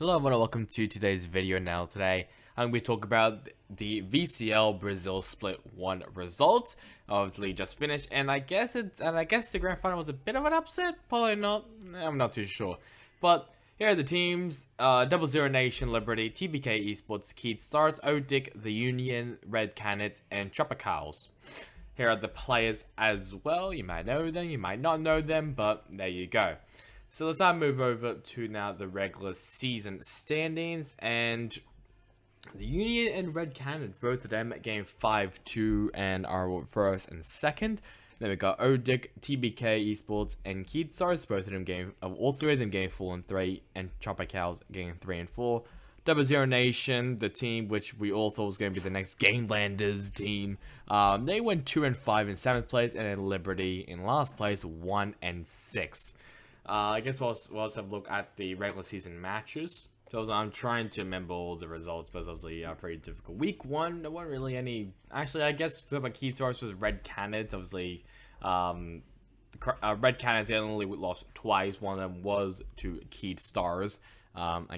Hello everyone, and welcome to today's video. Now today I'm going to be talking about the VCL Brazil Split 1 results. Obviously just finished, and I guess the grand final was a bit of an upset. Probably not. I'm not too sure. But here are the teams: Double Zero Nation, Liberty, TBK Esports, Keat Stars, Odic, The Union, Red Canids, and Tropicals. Here are the players as well. You might know them, you might not know them, but there you go. So let's now move over to the regular season standings, and the Union and Red Canids, both of them at game 5-2 and are first and second. Then we got Odic, TBK Esports, and Keat Stars, both of them all three of them game 4 and 3, and Tropicals game 3 and 4. Double Zero Nation, the team which we all thought was going to be the next Gamelanders team, they went 2 and 5 in 7th place, and then Liberty in last place, 1 and 6. I guess we'll also have a look at the regular season matches. So I'm trying to remember all the results, but it's obviously pretty difficult. Week 1, there weren't really any. Actually, I guess some of my key source was Red Canids. Obviously, Red Canids, they only lost twice. One of them was to Keat Stars. I'm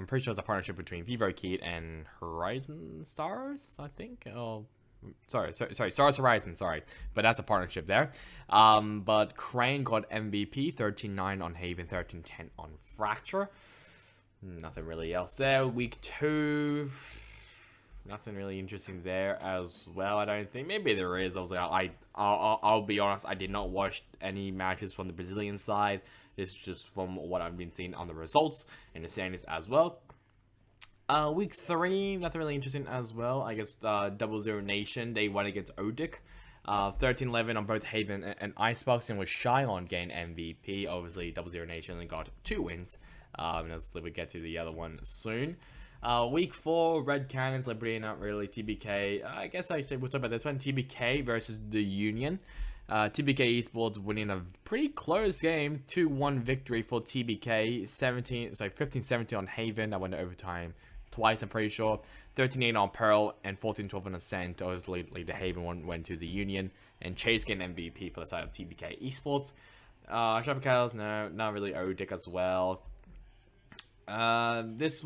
pretty sure it's a partnership between Vivo Keat and Horizon Stars, I think. Oh, sorry, Stars Horizon, sorry. But that's a partnership there. But Crane got MVP, 13-9 on Haven, 13-10 on Fracture. Nothing really else there. Week 2, nothing really interesting there as well, I don't think. Maybe there is. I'll be honest, I did not watch any matches from the Brazilian side. This is just from what I've been seeing on the results and the standings as well. Week 3, nothing really interesting as well. I guess Double Zero Nation, they won against Odic. 13-11 on both Haven and Icebox, and was shy on getting MVP. Obviously, Double Zero Nation only got 2 wins. And we'll get to the other one soon. Week 4, Red Canids, Liberty, not really. TBK, I guess we'll talk about this one. TBK versus The Union. TBK Esports winning a pretty close game, 2-1 victory for TBK. 15-17 on Haven. That went to overtime twice, I'm pretty sure. 13-8 on Pearl and 14-12 on Ascent. Obviously, the Haven one went to the Union, and Chase getting MVP for the side of TBK Esports. Tropicals, no, not really. Odic as well. This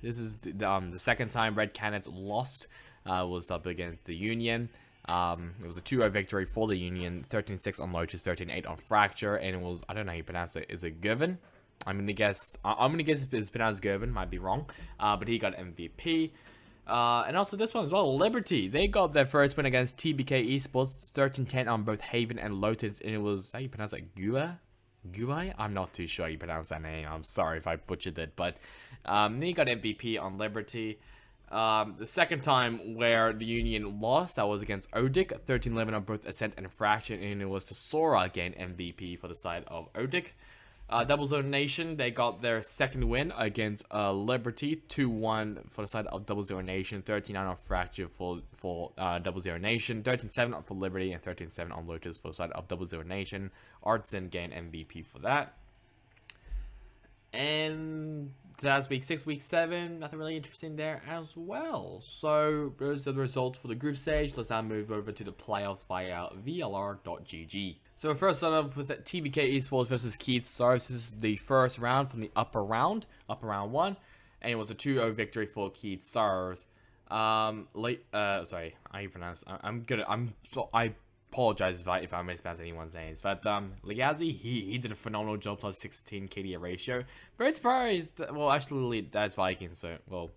is the second time Red Canids lost. Was up against the Union. It was a 2-0 victory for the Union. 13-6 on Lotus, 13-8 on Fracture, and it was, I don't know how you pronounce it. Is it Gervin? I'm gonna guess it's pronounced Gervin, might be wrong. But he got MVP. And also this one as well, Liberty. They got their first win against TBK Esports, 13-10 on both Haven and Lotus, and it was, how you pronounce it, Guai? I'm not too sure how you pronounce that name. I'm sorry if I butchered it, but he got MVP on Liberty. The second time where the Union lost, that was against Odic, 13-11 on both Ascent and Fraction, and it was to Sora getting MVP for the side of Odic. Double Zero Nation, they got their second win against Liberty, 2-1 for the side of Double Zero Nation, 13-9 on Fracture for Double Zero Nation, 13-7 for Liberty, and 13-7 on Lotus for the side of Double Zero Nation. Artisan gained MVP for that. And that's week 6, week 7, nothing really interesting there as well. So those are the results for the group stage. Let's now move over to the playoffs via VLR.gg. So first start off with TBK Esports versus Keat Stars. This is the first round from the upper round 1, and it was a 2-0 victory for Keat Stars. Sorry, how you pronounce? I apologize if I mispronounce anyone's names, but Liazzi, he did a phenomenal job, plus 16 KD ratio. Very surprised. Well, actually, that's Vikings, so well,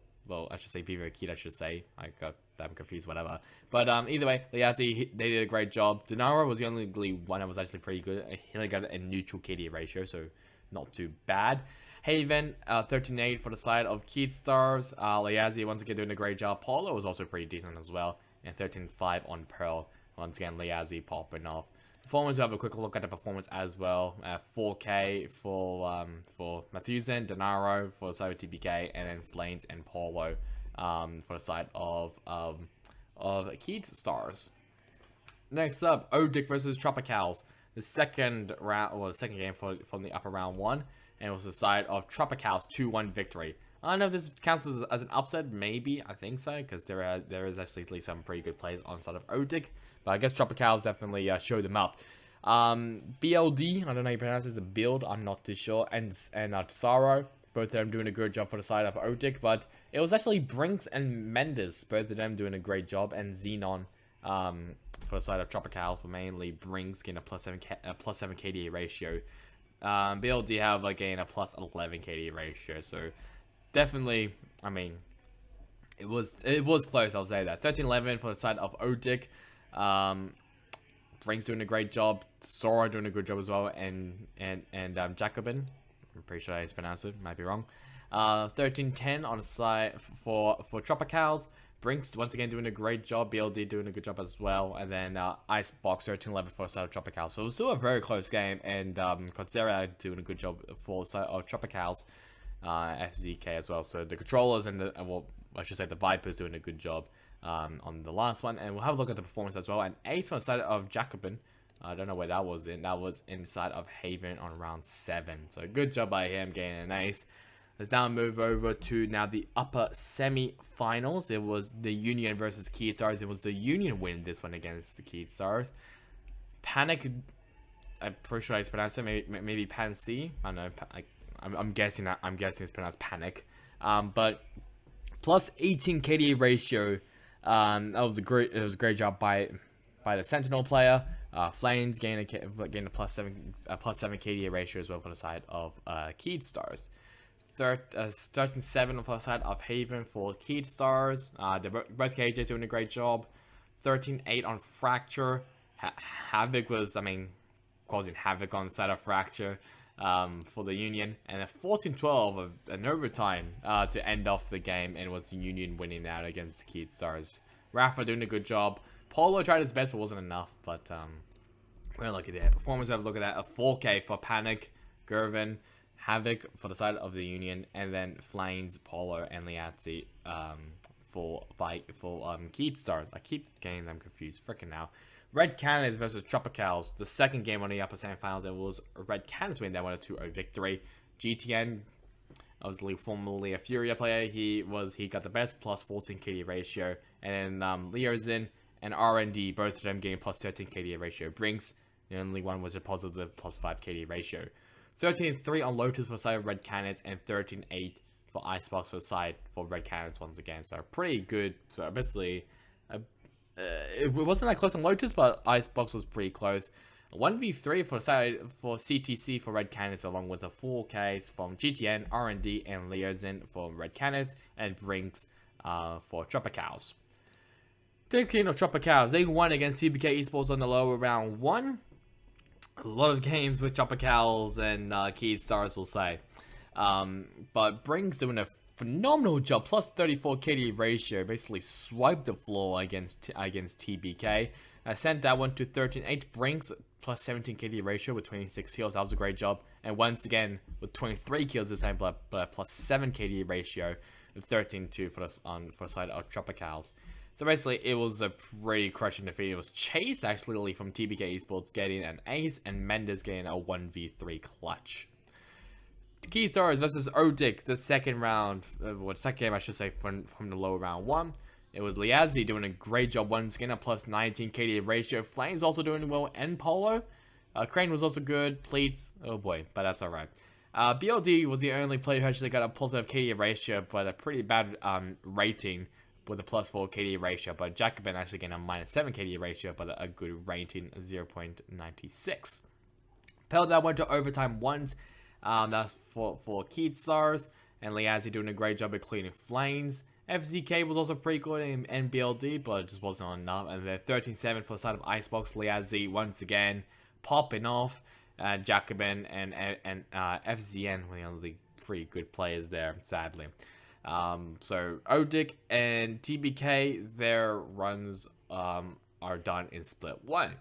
I should say Vivo Keat, I should say. I got them confused, whatever. But either way, Liazzi, they did a great job. Denaro was the only one that was actually pretty good. He only got a neutral KD ratio, so not too bad. Haven, 13-8 for the side of Keat Stars. Liazzi, once again, doing a great job. Paulo was also pretty decent as well. And 13-5 on Pearl. Once again, Liazzi popping off. Performance, we'll have a quick look at the performance as well. 4K for Mathusen, Denaro for the side of TBK, and then Flames and Paulo for the side of Keat Stars. Next up, Odic versus Tropicals. The second game from the upper round 1, and it was the side of Tropicals 2-1 victory. I don't know if this counts as an upset. Maybe, I think so, because there is actually at least some pretty good plays on side of Odic. But I guess Tropicals definitely showed them up. BLD, I don't know how you pronounce this, a build, I'm not too sure, and Tesaro. both of them doing a good job for the side of Otik, but it was actually Brinks and Mendes, both of them doing a great job, and Xenon for the side of Tropicals, but mainly Brinks getting a plus 7 KDA ratio. BLD have again a plus 11 KDA ratio, so definitely, I mean, it was close. I'll say that 13-11 for the side of Otik. Brinks doing a great job, Sora doing a good job as well, and Jacobin, I'm pretty sure I pronounced it, might be wrong. 13-10 on the side for Tropicals. Brinks once again doing a great job, BLD doing a good job as well, and then Icebox 13-11 for the side of Tropicals. So it was still a very close game, and Kotsera doing a good job for the side of Tropicals, FZK as well. So the controllers and the, well, I should say the Vipers doing a good job on the last one, and we'll have a look at the performance as well. And ace on the side of Jacobin. I don't know where that was in. That was inside of Haven on round 7. So good job by him getting an ace. Let's now move over to now the upper semi-finals. It was the Union versus Keystars. It was the Union win this one against the Keystars. Panic, I'm pretty sure I pronounced it. Maybe Pan C. I don't know. I'm guessing that. I'm guessing it's pronounced Panic. But plus 18 KDA ratio. That was a great job by the Sentinel player. Flames gain a plus 7 KDA ratio as well for the side of Keystars. 13-7 for the side of Haven for Keystars. Both KJs doing a great job. 13-8 on Fracture. Havoc was, I mean, causing havoc on the side of Fracture for the Union. And a 14-12 an overtime to end off the game, and it was the Union winning out against the Keystars. Rafa doing a good job. Polo tried his best, but wasn't enough. But we're gonna look at that performance. We have a look at that. A 4K for Panic, Gervin, Havoc for the side of the Union, and then Flames, Polo, and Liazzi for Keystars. I keep getting them confused. Freaking now. Red Cannons versus Tropicals. The second game on the upper semifinals. It was Red Cannons winning that 1-2-0 victory. GTN, obviously formerly a Furia player, he got the best, plus 14 KD ratio, and then Leozin and RND, both of them getting plus 13 KD ratio. Brinks, the only one was a positive plus 5 KD ratio. 13-3 on Lotus for the side of Red Cannons, and 13-8 for Icebox for the side for Red Cannons once again. So pretty good. So basically, it wasn't that close on Lotus, but Icebox was pretty close. 1v3 for the side for CTC for Red Cannons, along with the 4Ks from GTN, RND, and Leozin for Red Cannons, and Brinks for Tropicals. Taking of Tropicals, they won against CBK Esports on the lower round 1. A lot of games with Tropicals and Keystars, will say. But Brinks doing a phenomenal job, plus 34 KD ratio, basically swiped the floor against TBK. I sent that one to 13-8. Brinks plus 17 KD ratio with 26 kills. That was a great job. And once again, with 23 kills this time, but plus 7 KD ratio with 13-2 for the side of Tropicals. So basically, it was a pretty crushing defeat. It was Chase, actually, from TBK Esports getting an ace, and Mendes getting a 1v3 clutch. Keystars versus Odik, the second round, second game, I should say, from the lower round 1. It was Liazzi doing a great job once again, a plus 19 KD ratio. Flames also doing well, and Polo. Crane was also good. Pleats, oh boy, but that's alright. BLD was the only player who actually got a positive KD ratio, but a pretty bad rating with a plus 4 KD ratio. But Jacobin actually getting a minus 7 KD ratio, but a good rating, 0.96. That went to overtime once. That's for Keystars, and Liazzi doing a great job at cleaning Flames. FZK was also pretty good in NBLD, but it just wasn't enough. And then 13-7 for the side of Icebox. Liazzi once again popping off. Jacobin and FZN were the only pretty good players there, sadly. So Odik and TBK, their runs are done in split 1.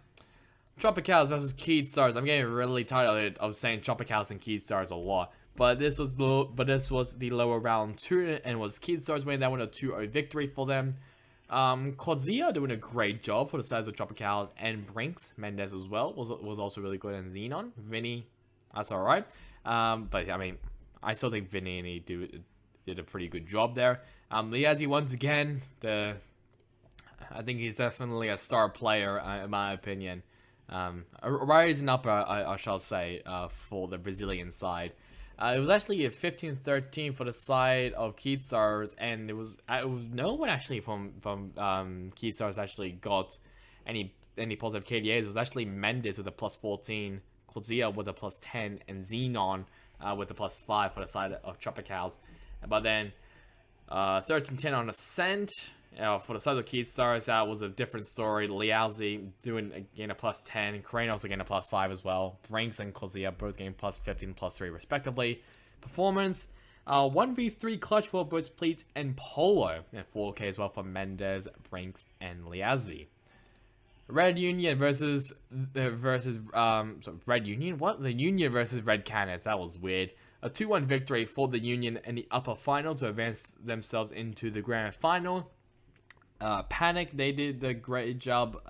Tropicals versus Keystars. I'm getting really tired of saying Tropicals and Keystars a lot. But this was the lower round 2, and was Keystars winning that 1-2-0 victory for them. Kozia doing a great job for the sides of Tropicals, and Brinks, Mendes as well, was also really good, and Xenon. Vinny, that's alright. But I mean, I still think Vinny and he did a pretty good job there. Liazzi once again, I think he's definitely a star player in my opinion. Rising up, I shall say, for the Brazilian side. It was actually a 15-13 for the side of Keystars, and it was no one actually from Keystars actually got any positive KDAs. It was actually Mendes with a +14, Kozia with a +10, and Xenon with a +5 for the side of Tropicals. But then 13-10 on Ascent. For the side of Keystars, that was a different story. Liazi doing again a +10, Crane also getting a +5 as well. Brinks and Kozia both getting +15, +3 respectively. Performance, 1v3 clutch for both Pleats and Polo, and 4K as well for Mendes, Brinks, and Liazi. Red Union versus Red Union? What? The Union versus Red Cannons. That was weird. A 2-1 victory for the Union in the upper final to advance themselves into the grand final. Panic, they did a great job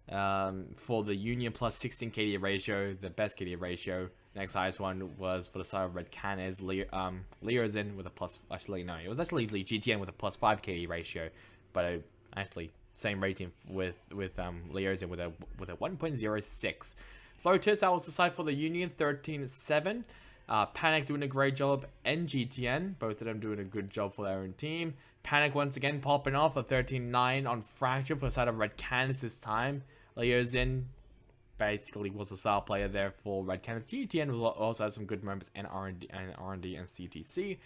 for the Union, +16 KD ratio, the best KD ratio. Next highest one was for the side of Red Cannons, Leerzin with a it was actually GTN with a +5 KD ratio, but actually same rating with Leerzin with a 1.06. Lotus, that was the side for the Union, 13-7. Panic doing a great job, and GTN, both of them doing a good job for their own team. Panic once again popping off a 13-9 on Fracture for the side of Red Cannons this time. Leerzin basically was a star player there for Red Cannons. GTN also had some good moments, and R&D and CTC.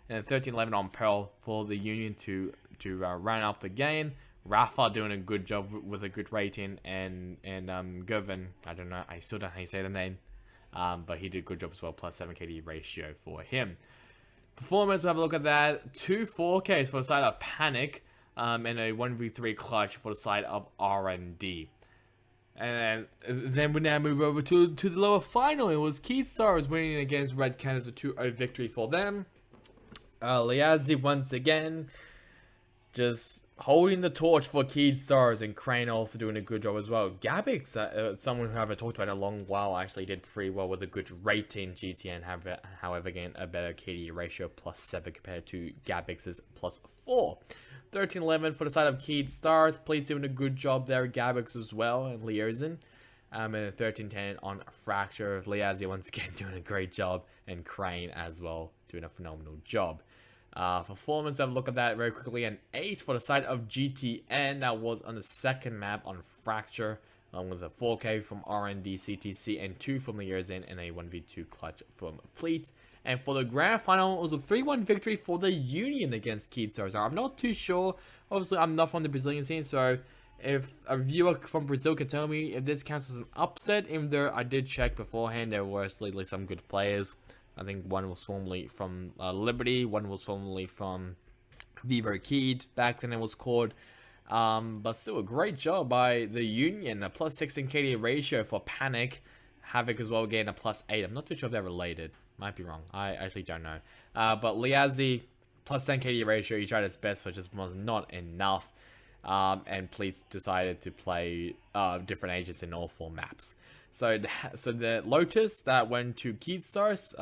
And 13-11 on Pearl for the Union to round off the game. Rafa doing a good job with a good rating, and Govan, I don't know, I still don't know how you say the name. But he did a good job as well, +7 KD ratio for him. Performance, we'll have a look at that. 2 4Ks for the side of Panic, and a 1v3 clutch for the side of R&D. And then we now move over to the lower final. It was Keystars winning against Red Cannons, a 2-0 victory for them. Liazi once again just holding the torch for Keystars, and Crane also doing a good job as well. Gabix, someone who I haven't talked about in a long while, actually did pretty well with a good rating. GTN, however, again, a better KD ratio, +7 compared to Gabix's +4. 13-11 for the side of Keystars. Please doing a good job there. Gabix as well, and Leerzin. And 13-10 on Fracture. Liazi once again doing a great job, and Crane as well doing a phenomenal job. Performance, have a look at that very quickly. An ace for the side of GTN. That was on the second map on Fracture, along with a 4K from R&D, CTC, and 2 from Leerzin, and a 1v2 clutch from Pleat. And for the grand final, it was a 3-1 victory for the Union against Keystars. I'm not too sure. Obviously, I'm not from the Brazilian scene, so if a viewer from Brazil could tell me if this counts as an upset, even though I did check beforehand, there were lately some good players. I think one was formerly from Liberty, one was formerly from Vivo Keyed, back then it was called. But still a great job by the Union. A +16 KD ratio for Panic. Havoc as well, getting a +8. I'm not too sure if they're related. Might be wrong. I actually don't know. But Liazi, +10 KD ratio. He tried his best, but just was not enough. And Police decided to play different agents in all 4 maps. So the Lotus that went to Keystars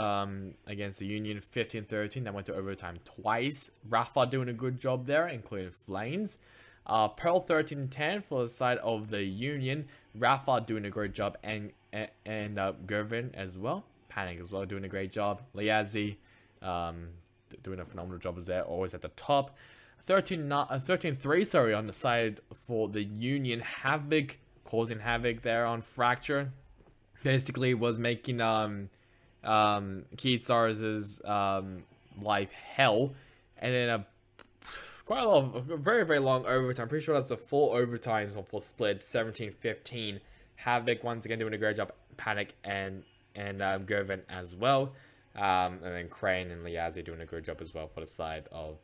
against the Union, 15-13. That went to overtime twice. Rafa doing a good job there, including Flames. Pearl 13-10 for the side of the Union. Rafa doing a great job, and Gervin as well. Panic as well doing a great job. Liazi doing a phenomenal job as there, always at the top. 13-3, sorry, on the side for the Union. Havoc causing havoc there on Fracture. Basically was making Keystars' life hell, and then quite a lot of very, very long overtime. I'm pretty sure that's a 4 overtimes on full split, 17-15. Havoc once again doing a great job. Panic and Gervin as well, and then Crane and Liazi doing a good job as well for the side of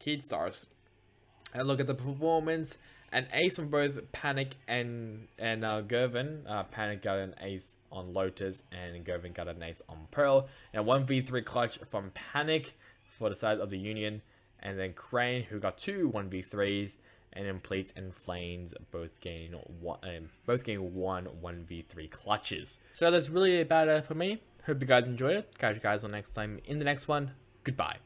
Keystars. And look at the performance. An ace from both Panic and Gervin. Panic got an ace on Lotus, and Gervin got an ace on Pearl. And 1v3 clutch from Panic for the side of the Union. And then Crane, who got 2 1v3s. And then Pleats and Flames both gain 1 1v3 clutches. So that's really about it for me. Hope you guys enjoyed it. Catch you guys on next time in the next one. Goodbye.